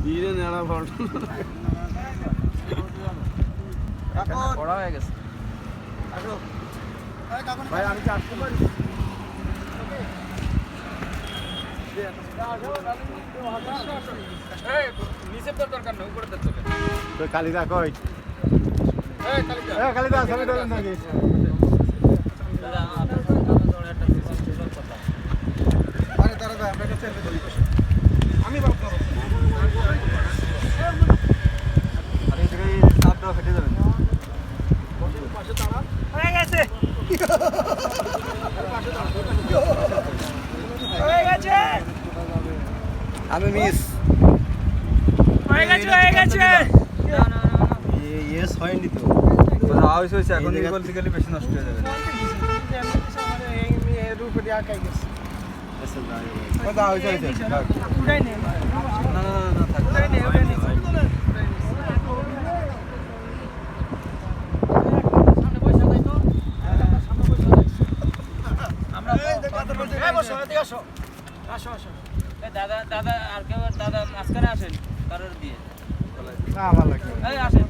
ধীরে নেড়া ফল পড়া হয়ে গেছে। ভাই আমি কি আসতে পারি? নিচের তোর দরকার নেই, উপরে তোর চলে। তো কালিদা কই? কালিদা ছবি তুলেন নাকি? আমি বাদ করো। আরে এই চাপটা ফেটে যাবে। পাশে দাঁড়া। হয়ে গেছে হয়ে গেছে আমি মিস হয়ে গেছে হয়ে গেছে ইয়েস হয়নি তো। আউশ হয়েছে, এখন এই বলতে গেলে বেশি নষ্ট হয়ে যাবে। উড়াই নে না না না থাক। উড়াই নে উড়াই নে দাদা দাদা আর কেউ দাদা আজকে আসেন কারোর দিয়ে না আমার লাগবে। এই আসেন